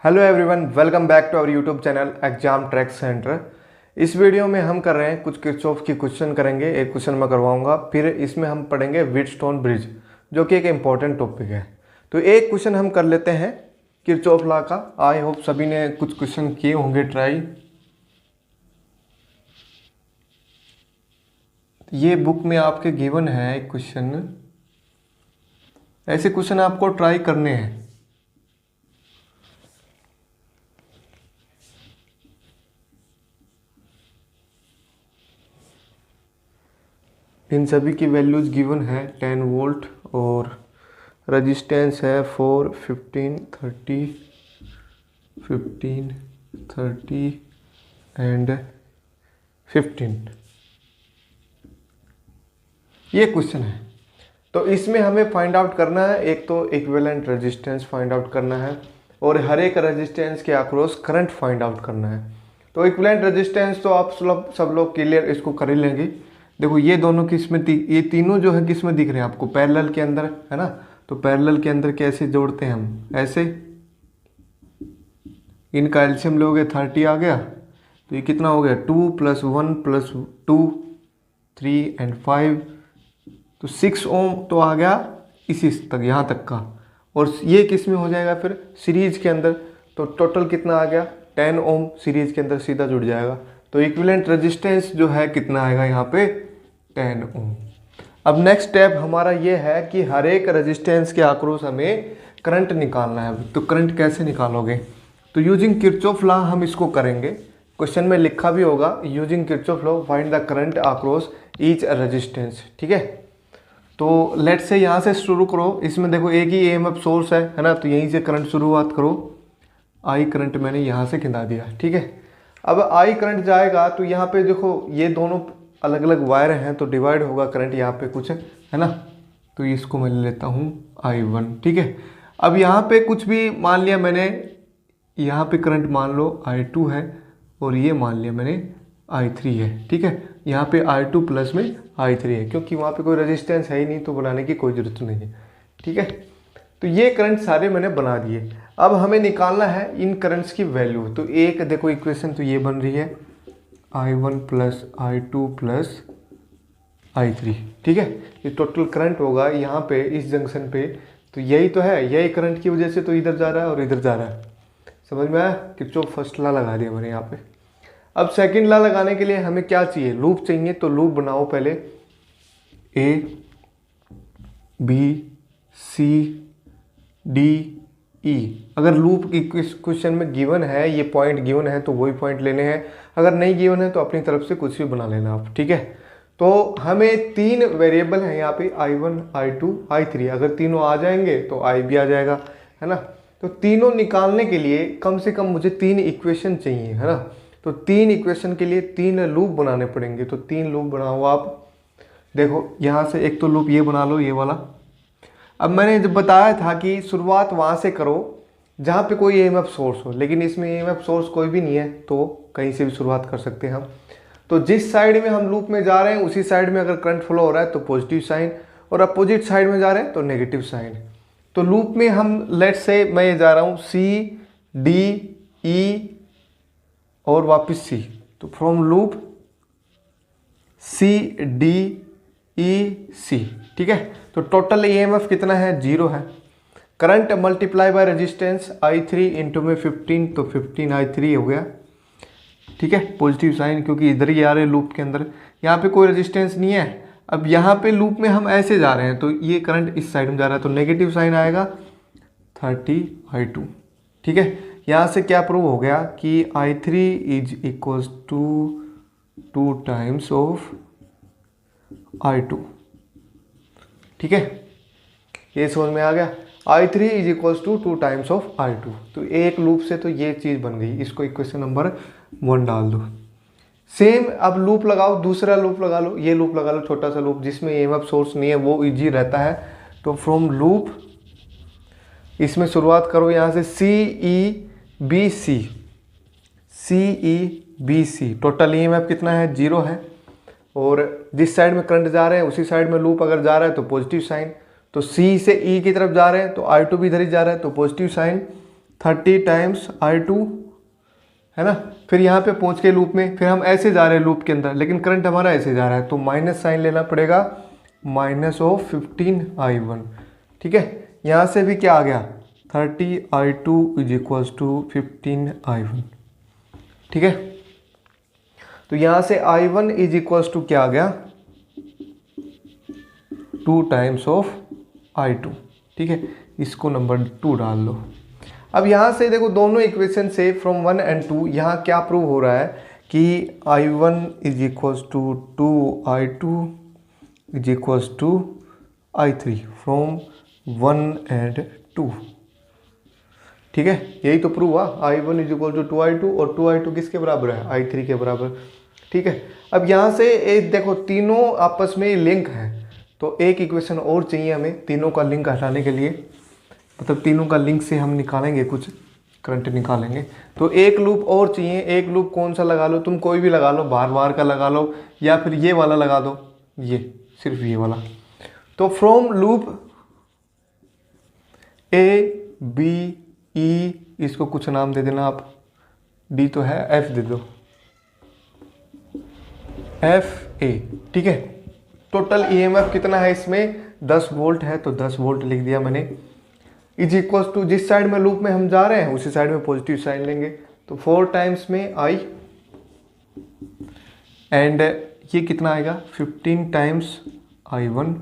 Hello everyone, welcome back to our YouTube channel exam track center. इस video में हम कर रहे हैं कुछ किरचॉफ की क्वेश्चन करेंगे। एक क्वेश्चन मैं करवाऊंगा, फिर इसमें हम पढ़ेंगे व्हीटस्टोन ब्रिज, जो कि एक इम्पॉर्टेंट टॉपिक है। तो एक क्वेश्चन हम कर लेते हैं किरचॉफ लॉ का। आई होप सभी ने कुछ क्वेश्चन किए होंगे ट्राई। ये बुक में आपके गिवन है एक क्वेश्चन, ऐसे क्वेश्चन आपको ट्राई करने हैं। इन सभी की वैल्यूज गिवन है 10 वोल्ट और रजिस्टेंस है 4, 15, 30 एंड 15। ये क्वेश्चन है, तो इसमें हमें फाइंड आउट करना है। एक तो इक्विवेलेंट रेजिस्टेंस फाइंड आउट करना है और हर एक रेजिस्टेंस के अक्रॉस करंट फाइंड आउट करना है। तो इक्विवेलेंट रेजिस्टेंस तो आप सब लोग क्लियर इसको कर ही लेंगे। देखो ये दोनों किस में ये तीनों जो है किस में दिख रहे हैं आपको, पैरेलल के अंदर है ना। तो पैरेलल के अंदर कैसे जोड़ते हैं हम, ऐसे। इनका एलसीएम लोगे 30 आ गया, तो ये कितना हो गया 2 + 1 + 2 3 एंड 5, तो 6 ओम तो आ गया इसी तक, यहाँ तक का। और ये किस में हो जाएगा फिर सीरीज के अंदर, तो टोटल कितना आ गया 10 ओम सीरीज के अंदर सीधा जुड़ जाएगा। तो इक्विवेलेंट रेजिस्टेंस जो है कितना आएगा यहाँ पे 10 ओम। अब नेक्स्ट स्टेप हमारा ये है कि हर एक रेजिस्टेंस के अक्रॉस हमें करंट निकालना है। तो करंट कैसे निकालोगे, तो यूजिंग किरचॉफ लॉ हम इसको करेंगे। क्वेश्चन में लिखा भी होगा using Kirchhoff law find the current across each resistance. ठीक है, तो लेट से यहाँ से शुरू करो। इसमें देखो एक ही ईएमएफ सोर्स है ना, तो यहीं से करंट शुरुआत करो। आई करंट मैंने यहाँ से खिंचा दिया। ठीक है, अब आई करंट जाएगा तो यहाँ पे देखो ये दोनों अलग अलग वायर हैं, तो डिवाइड होगा करंट यहाँ पे कुछ है ना। तो इसको मैं ले लेता हूँ I1। ठीक है, अब यहाँ पे कुछ भी मान लिया मैंने, यहाँ पे करंट मान लो I2 है और ये मान लिया मैंने I3 है। ठीक है, यहाँ पे I2 प्लस में I3 है, क्योंकि वहाँ पे कोई रेजिस्टेंस है ही नहीं, तो बनाने की कोई ज़रूरत नहीं है। ठीक है, तो ये करंट सारे मैंने बना दिए। अब हमें निकालना है इन करंट्स की वैल्यू। तो एक देखो इक्वेशन तो ये बन रही है I1 + I2 + I3। ठीक है, ये टोटल करंट होगा यहाँ पे इस जंक्शन पे। तो यही तो है, यही करंट की वजह से तो इधर जा रहा है और इधर जा रहा है। समझ में आया, किरचॉफ फर्स्ट लॉ लगा दिया मैंने यहाँ पे। अब सेकंड लॉ लगाने के लिए हमें क्या चाहिए, लूप चाहिए। तो लूप बनाओ पहले A B C D E। अगर लूप की क्वेश्चन में गिवन है, ये पॉइंट गिवन है तो वही पॉइंट लेने हैं। अगर नहीं गिवन है तो अपनी तरफ से कुछ भी बना लेना आप। ठीक है, तो हमें 3 वेरिएबल हैं यहाँ पे I1 I2 I3। अगर तीनों आ जाएंगे तो I भी आ जाएगा, है ना। तो तीनों निकालने के लिए कम से कम मुझे 3 इक्वेशन चाहिए, है ना। तो 3 इक्वेशन के लिए 3 लूप बनाने पड़ेंगे। तो 3 लूप बनाओ आप। देखो यहाँ से एक तो लूप ये बना लो, ये वाला। अब मैंने जब बताया था कि शुरुआत वहाँ से करो जहाँ पे कोई ईएमएफ सोर्स हो, लेकिन इसमें ईएमएफ सोर्स कोई भी नहीं है, तो कहीं से भी शुरुआत कर सकते हैं हम। तो जिस साइड में हम लूप में जा रहे हैं उसी साइड में अगर करंट फ्लो हो रहा है तो पॉजिटिव साइन, और अपोजिट साइड में जा रहे हैं तो नेगेटिव साइन। तो लूप में हम लेट से मैं ये जा रहा हूँ C D E और वापस C। तो from loop C D E C। ठीक है, तो टोटल ईएमएफ कितना है 0 है। Current multiply by resistance I3 into में 15, तो 15 I3 हो गया। ठीक है, पॉजिटिव साइन क्योंकि इधर ही आ रहे हैं लूप के अंदर, यहाँ पे कोई रेजिस्टेंस नहीं है। अब यहाँ पे लूप में हम ऐसे जा रहे हैं तो ये करंट इस साइड में जा रहा है, तो नेगेटिव साइन आएगा 30 I2। ठीक है, यहाँ से क्या प्रूव हो गया कि I3 = 2 टाइम्स ऑफ I2। ठीक है, ये समझ में आ गया। I3 = 2 times of I2। तो एक लूप से तो ये चीज़ बन गई। इसको इक्वेशन नंबर 1 डाल दो। सेम अब लूप लगाओ, दूसरा लूप लगा लो, ये लूप लगा लो, छोटा सा लूप जिसमें ईएमएफ सोर्स नहीं है, वो इजी रहता है। तो फ्रॉम लूप इसमें शुरुआत करो यहाँ से CE टोटल ईएमएफ कितना है 0 है। और जिस साइड में करंट जा रहे हैं उसी साइड में लूप अगर जा रहा है तो पॉजिटिव साइन। तो C से E की तरफ जा रहे हैं तो I2 भी इधर ही जा रहा है तो पॉजिटिव साइन। 30 टाइम्स I2, है ना। फिर यहाँ पे पहुँच के लूप में, फिर हम ऐसे जा रहे हैं लूप के अंदर, लेकिन करंट हमारा ऐसे जा रहा है, तो माइनस साइन लेना पड़ेगा, -15I1। ठीक है, यहाँ से भी क्या आ गया, 30I2 = 15I1। ठीक है, तो यहाँ से I1 = क्या आ गया, 2 टाइम्स ऑफ I2। ठीक है, इसको नंबर 2 डाल लो। अब यहाँ से देखो दोनों इक्वेशन से फ्रॉम 1 and 2 यहाँ क्या प्रूव हो रहा है कि I1 = 2I2 = I3 from 1 and 2। ठीक है, यही तो प्रूव हुआ, I1 = 2I2 और 2I2 किसके बराबर है, I3 के बराबर। ठीक है, अब यहाँ से एक देखो तीनों आपस में लिंक है, तो एक इक्वेशन और चाहिए हमें तीनों का लिंक हटाने के लिए, मतलब तीनों का लिंक से हम निकालेंगे कुछ करंट निकालेंगे, तो एक लूप और चाहिए। एक लूप कौन सा लगा लो, तुम कोई भी लगा लो, बार बार का लगा लो, या फिर ये वाला लगा दो, ये सिर्फ ये वाला। तो from loop A B E, इसको कुछ नाम दे देना आप, D तो है, F दे दो, FA। ठीक है, टोटल EMF कितना है इसमें, 10 वोल्ट है, तो 10 वोल्ट लिख दिया मैंने, = जिस साइड में लूप में हम जा रहे हैं उसी साइड में पॉजिटिव साइन लेंगे, तो 4 टाइम्स में I, एंड ये कितना आएगा, 15 टाइम्स I1।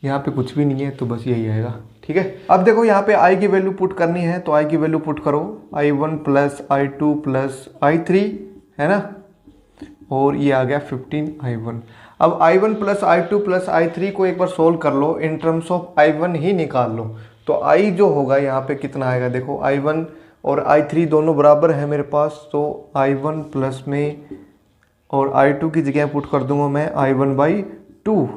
यहाँ पे कुछ भी नहीं है तो बस यही आएगा। ठीक है, अब देखो यहाँ पे I की वैल्यू पुट करनी है, तो I की वैल्यू पुट करो, I1 + I2 + I3, है ना, और ये आ गया 15I1। अब I1 + I2 + I3 को एक बार सोल्व कर लो, इन टर्म्स ऑफ I1 ही निकाल लो, तो I जो होगा यहाँ पे कितना आएगा, देखो I1 और I3 दोनों बराबर है मेरे पास, तो I1 प्लस में और I2 की जगह पुट कर दूंगा मैं I1/2,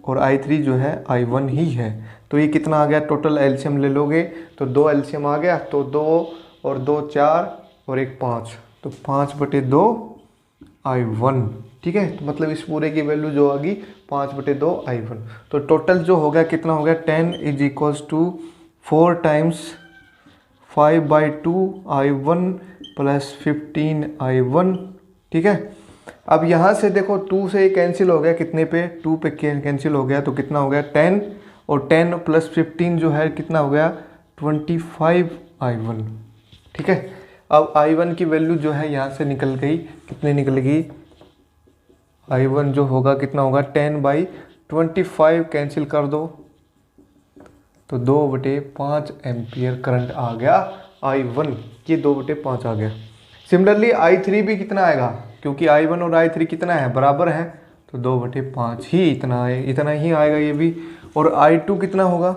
और I3 जो है I1 ही है, तो ये कितना आ गया, टोटल एलसीएम ले लोगे तो 2 एलसीएम आ गया, तो 2 और 2 4 और 1 5, तो 5/2 I1। ठीक है, तो मतलब इस पूरे की वैल्यू जो होगी 5/2 I1, तो टोटल जो हो गया कितना हो गया, 10 = 4 टाइम्स 5/2 I1 + 15 I1। ठीक है, अब यहाँ से देखो 2 से कैंसिल हो गया, कितने पे, 2 पे कैंसिल हो गया, तो कितना हो गया 10, और 10 + 15 जो है कितना हो गया 25 I1। ठीक है, अब I1 की वैल्यू जो है यहाँ से निकल गई, कितने निकल गई, I1 जो होगा कितना होगा 10/25 कैंसिल कर दो, तो 2/5 एम्पियर करंट आ गया I1, ये 2/5 आ गया। सिमिलरली I3 भी कितना आएगा, क्योंकि I1 और I3 कितना है, बराबर है, तो 2/5 ही इतना है, इतना ही आएगा ये भी। और I2 कितना होगा,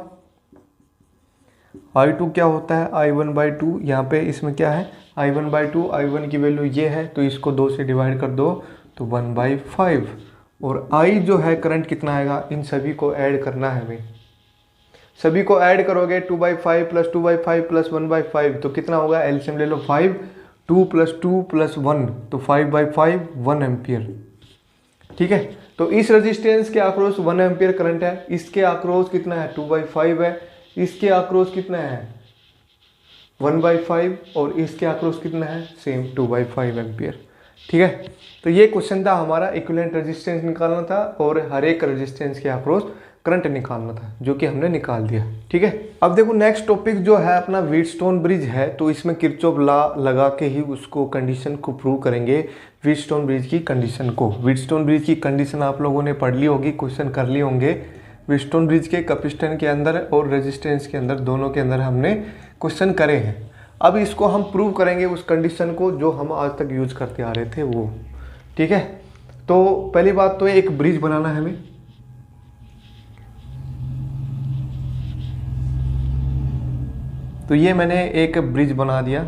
I2 क्या होता है, I1/2, यहाँ पे इसमें क्या है I1/2, I1 की वैल्यू ये है, तो इसको 2 से डिवाइड कर दो तो 1/5, और I जो है करंट कितना आएगा, इन सभी को ऐड करना है हमें, सभी को ऐड करोगे 2/5 + 2/5 + 1/5, तो कितना होगा, एलसीएम ले लो 5, 2 + 2 + 1, तो 5/5 1 एम्पियर। ठीक है, तो इस रेजिस्टेंस के अक्रॉस 1 एम्पियर करंट है, इसके अक्रॉस कितना है 2/5 है, इसके अक्रॉस कितना है 1/5, और इसके अक्रॉस कितना है सेम 2/5 एम्पियर। ठीक है, तो ये क्वेश्चन था हमारा, इक्विवेलेंट रेजिस्टेंस निकालना था और हर एक रेजिस्टेंस के अक्रॉस करंट निकालना था, जो कि हमने निकाल दिया। ठीक है, अब देखो नेक्स्ट टॉपिक जो है अपना व्हीटस्टोन ब्रिज है, तो इसमें किरचॉफ लॉ लगा के ही उसको कंडीशन को प्रूव करेंगे, व्हीटस्टोन ब्रिज की कंडीशन को। व्हीटस्टोन ब्रिज की कंडीशन आप लोगों ने पढ़ ली होगी, क्वेश्चन कर लिए होंगे। व्हीटस्टोन ब्रिज के कैपेसिटेंस के अंदर और रेजिस्टेंस के अंदर, दोनों के अंदर हमने क्वेश्चन करे हैं। अब इसको हम प्रूव करेंगे उस कंडीशन को जो हम आज तक यूज करते आ रहे थे वो। ठीक है, तो पहली बात तो एक ब्रिज बनाना है हमें, तो ये मैंने एक ब्रिज बना दिया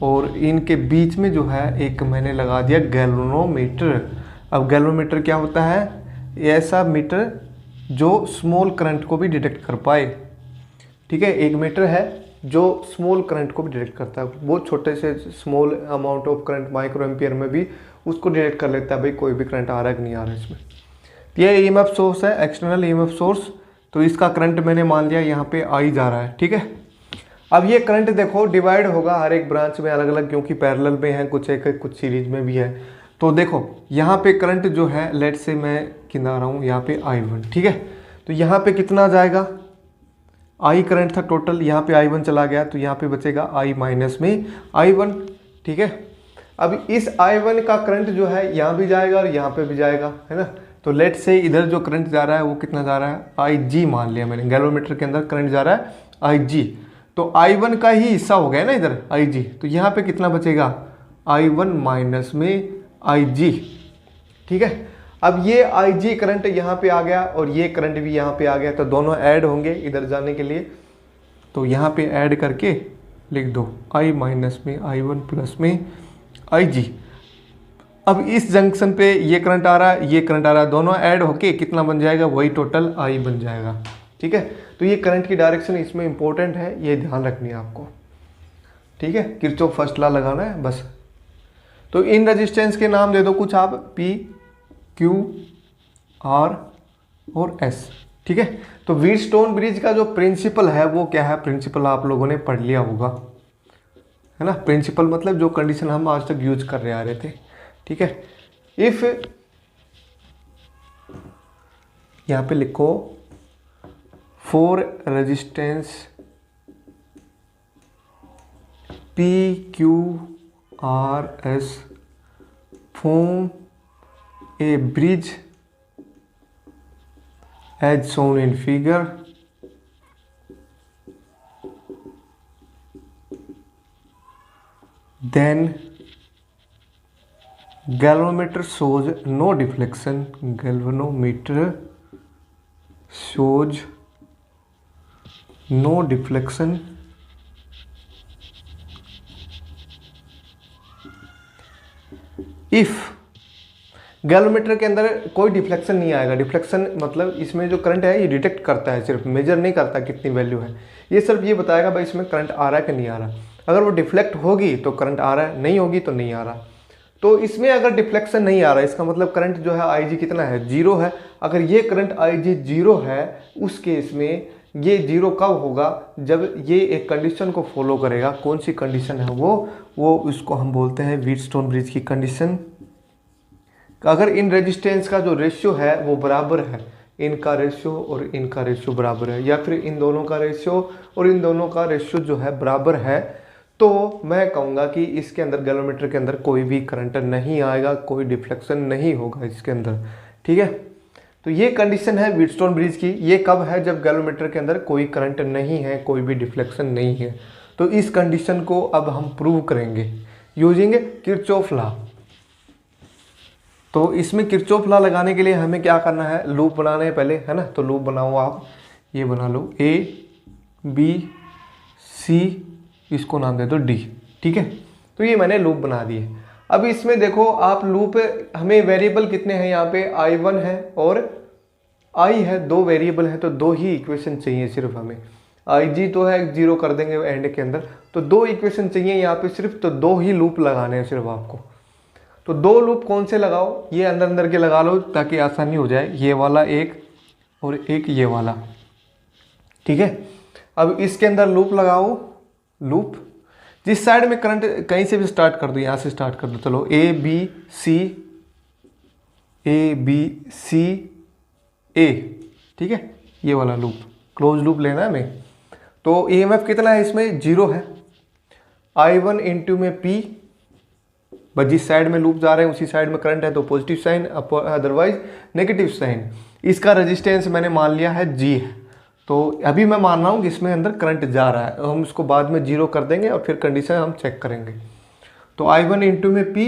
और इनके बीच में जो है एक मैंने लगा दिया गैल्वेनोमीटर। अब गैल्वेनोमीटर क्या होता है, ऐसा मीटर जो स्मॉल करंट को भी डिटेक्ट कर पाए। ठीक है, एक मीटर है जो स्मॉल करंट को भी डिटेक्ट करता है, बहुत छोटे से small amount of current micro ampere में भी उसको डिटेक्ट कर लेता है भाई कोई भी करंट आ रहा है कि नहीं आ रहा है इसमें। ये ईएमएफ सोर्स है, एक्सटर्नल ईएमएफ सोर्स, तो इसका करंट मैंने मान लिया यहाँ पे आई जा रहा है। ठीक है, अब ये करंट देखो डिवाइड होगा हर एक ब्रांच में अलग अलग, क्योंकि पैरेलल में है, कुछ एक कुछ सीरीज में भी है। तो देखो यहाँ पे करंट जो है, लेट से मैं गिना रहा हूँ यहाँ पे I1, ठीक है। तो यहाँ पे कितना जाएगा, I करंट था टोटल, यहाँ पे I1 चला गया, तो यहाँ पे बचेगा I माइनस में I1, ठीक है। अब इस I1 का करंट जो है यहाँ भी जाएगा और यहाँ पे भी जाएगा, है ना। तो लेट से इधर जो करंट जा रहा है वो कितना जा रहा है, IG मान लिया मैंने, गैल्वेनोमीटर के अंदर करंट जा रहा है IG, तो I1 का ही हिस्सा हो गया ना इधर IG, तो यहाँ पे कितना बचेगा, I1 माइनस में IG, ठीक है। अब ये IG करंट यहाँ पे आ गया और ये करंट भी यहाँ पे आ गया, तो दोनों ऐड होंगे इधर जाने के लिए, तो यहाँ पे ऐड करके लिख दो I माइनस में I1 प्लस में IG। अब इस जंक्शन पे ये करंट आ रहा है, ये करंट आ रहा है, दोनों ऐड होके कितना बन जाएगा, वही टोटल I बन जाएगा, ठीक है। तो ये करंट की डायरेक्शन इसमें इंपॉर्टेंट है, ये ध्यान रखनी है आपको, ठीक है। किरचॉफ फर्स्ट लॉ लगाना है बस। तो इन रेजिस्टेंस के नाम दे दो कुछ आप, P, Q, R और S, ठीक है। तो व्हीटस्टोन ब्रिज का जो प्रिंसिपल है वो क्या है, प्रिंसिपल आप लोगों ने पढ़ लिया होगा, है ना। प्रिंसिपल मतलब जो कंडीशन हम आज तक यूज कर रहे आ रहे थे, ठीक है। इफ यहाँ पे लिखो for resistance P, Q, R, S form a bridge as shown in figure, then galvanometer shows no deflection, galvanometer shows no deflection if galvanometer के अंदर कोई डिफ्लेक्शन नहीं आएगा। डिफ्लेक्शन मतलब इसमें जो करंट है ये डिटेक्ट करता है, सिर्फ मेजर नहीं करता कितनी वैल्यू है, ये सिर्फ ये बताएगा भाई इसमें करंट आ रहा है कि नहीं आ रहा। अगर वो डिफ्लेक्ट होगी तो करंट आ रहा है, नहीं होगी तो नहीं आ रहा। तो इसमें अगर डिफ्लेक्शन नहीं आ रहा है इसका मतलब करंट जो है IG कितना है, 0 है। अगर ये करंट IG 0 है उस केस में ये 0 कब होगा, जब ये एक कंडीशन को फॉलो करेगा। कौन सी कंडीशन है वो उसको हम बोलते हैं व्हीटस्टोन ब्रिज की कंडीशन। अगर इन रेजिस्टेंस का जो रेशियो है वो बराबर है, इनका रेशियो और इनका रेशियो बराबर है, या फिर इन दोनों का रेशियो और इन दोनों का रेशियो जो है बराबर है, तो मैं कहूँगा कि इसके अंदर गैल्वेनोमीटर के अंदर कोई भी करंट नहीं आएगा, कोई डिफ्लेक्शन नहीं होगा इसके अंदर, ठीक है। तो ये कंडीशन है व्हीटस्टोन ब्रिज की। ये कब है, जब गैल्वेनोमीटर के अंदर कोई करंट नहीं है, कोई भी डिफ्लेक्शन नहीं है। तो इस कंडीशन को अब हम प्रूव करेंगे यूजिंग किरचॉफ लॉ। तो इसमें किरचॉफ लॉ लगाने के लिए हमें क्या करना है, लूप बनाने हैं पहले, है ना। तो लूप बनाओ आप, ये बना लो A, B, C, इसको नाम दे दो D, ठीक है। तो ये मैंने लूप बना दिए। अब इसमें देखो आप लूप, हमें वेरिएबल कितने हैं यहाँ पे, I1 है और I है, 2 वेरिएबल है, तो 2 ही इक्वेशन चाहिए सिर्फ हमें। IG तो है 0 कर देंगे एंड के अंदर, तो 2 इक्वेशन चाहिए यहाँ पे सिर्फ, तो 2 ही लूप लगाने हैं सिर्फ आपको। तो 2 लूप कौन से लगाओ, ये अंदर अंदर के लगा लो ताकि आसानी हो जाए, ये वाला एक और एक ये वाला, ठीक है। अब इसके अंदर लूप लगाओ, लूप जिस साइड में करंट, कहीं से भी स्टार्ट कर दो, यहाँ से स्टार्ट कर दो, चलो A B C A, ठीक है। ये वाला लूप क्लोज लूप लेना है हमें। तो EMF कितना है इसमें, 0 है। I1 इंटू में P, बस जिस साइड में लूप जा रहे हैं उसी साइड में करंट है तो positive sign, otherwise negative sign. इसका रेजिस्टेंस मैंने मान लिया है G है, तो अभी मैं मान रहा हूँ कि इसमें अंदर करंट जा रहा है, हम इसको बाद में 0 कर देंगे और फिर कंडीशन हम चेक करेंगे। तो I1 इंटू में P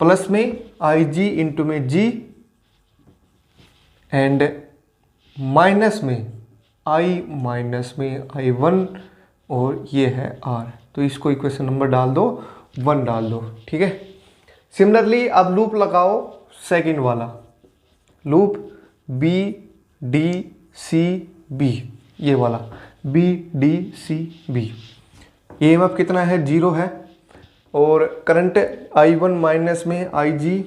प्लस में IG इंटू में G एंड माइनस में I माइनस में I1 और ये है R। तो इसको इक्वेशन नंबर डाल दो, 1 डाल दो, ठीक है। सिमिलरली अब लूप लगाओ सेकंड वाला loop B D C B, ये वाला B D C B। EMF कितना है, 0 है और करंट I1 माइनस में IG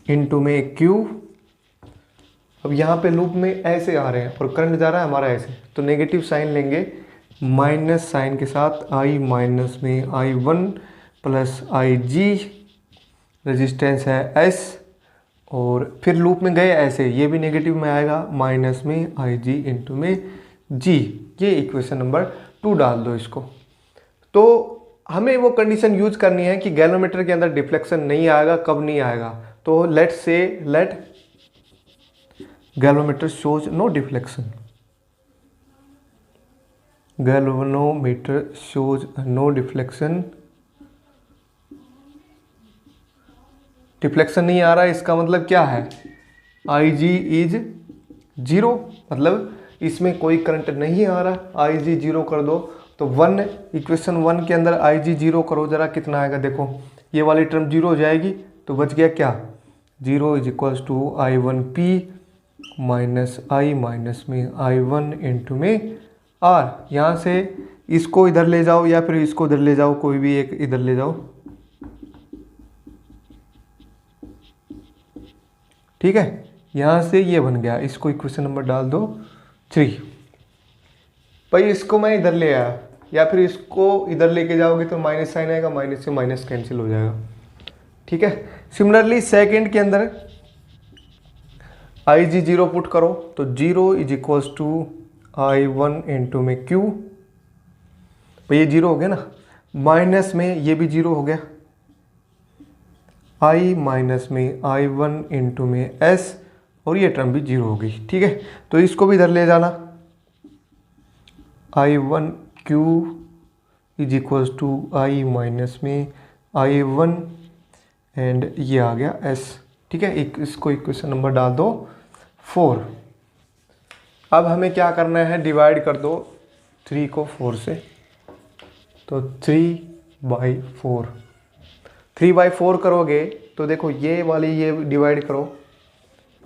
इंटू में Q अब यहाँ पे लूप में ऐसे आ रहे हैं और करंट जा रहा है हमारा ऐसे, तो नेगेटिव साइन लेंगे माइनस साइन के साथ, आई माइनस में I1 प्लस IG, रेजिस्टेंस है S, और फिर लूप में गए ऐसे, ये भी नेगेटिव में आएगा, माइनस में IG इंटू में G। ये इक्वेशन नंबर 2 डाल दो इसको। तो हमें वो कंडीशन यूज करनी है कि गैलोमीटर के अंदर डिफ्लेक्शन नहीं आएगा। कब नहीं आएगा? तो let galvanometer shows no deflection, galvanometer shows no deflection. Deflection नहीं आ रहा है, इसका मतलब क्या है? IG इज 0, मतलब इसमें कोई करंट नहीं आ रहा। IG 0 कर दो तो 1, इक्वेशन 1 के अंदर IG 0 करो जरा, कितना आएगा देखो, ये वाली टर्म 0 हो जाएगी तो बच गया क्या? 0 is equals to I1P minus I minus में I1 इंटू में R। यहाँ से इसको इधर ले जाओ या फिर इसको इधर ले जाओ, कोई भी एक इधर ले जाओ, ठीक है। यहाँ से ये बन गया, इसको इक्वेशन नंबर डाल दो 3। भाई इसको मैं इधर ले आया या फिर इसको इधर लेके जाओगे तो माइनस साइन आएगा, माइनस से माइनस कैंसिल हो जाएगा, ठीक है। सिमिलरली सेकेंड के अंदर IG 0 पुट करो तो 0 is equals to I1 into में Q। भाई ये 0 हो गया ना, माइनस में ये भी 0 हो गया, I माइनस में I1 इंटू में S, और ये टर्म भी 0 हो गई, ठीक है। तो इसको भी इधर ले जाना, I1Q is equals to I minus में I1 एंड ये आ गया S, ठीक है। इसको इक्वेशन नंबर डाल दो 4। अब हमें क्या करना है? डिवाइड कर दो 3 को 4 से, तो 3/4, 3/4 करोगे तो देखो ये वाली ये डिवाइड करो,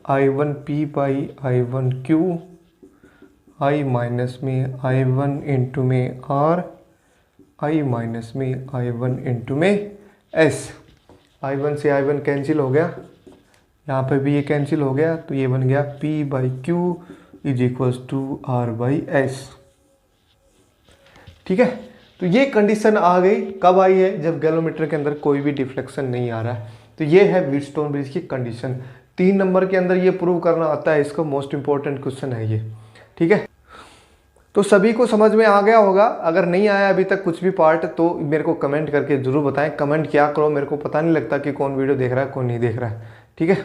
I1P by I1Q, I minus में I1 इंटू में R, I माइनस में I1 इंटू में S। I1 से I1 कैंसिल हो गया, यहाँ पे भी ये कैंसिल हो गया, तो ये बन गया P/Q is equals to R/S, ठीक है। तो ये कंडीशन आ गई, कब आई है? जब गैलोमीटर के अंदर कोई भी डिफ्लेक्शन नहीं आ रहा है। तो ये है व्हीटस्टोन ब्रिज की कंडीशन। 3 नंबर के अंदर ये प्रूव करना आता है, इसका मोस्ट इंपॉर्टेंट क्वेश्चन है ये, ठीक है। तो सभी को समझ में आ गया होगा। अगर नहीं आया अभी तक कुछ भी पार्ट तो मेरे को कमेंट करके ज़रूर बताएं। कमेंट क्या करो, मेरे को पता नहीं लगता कि कौन वीडियो देख रहा है कौन नहीं देख रहा है, ठीक है।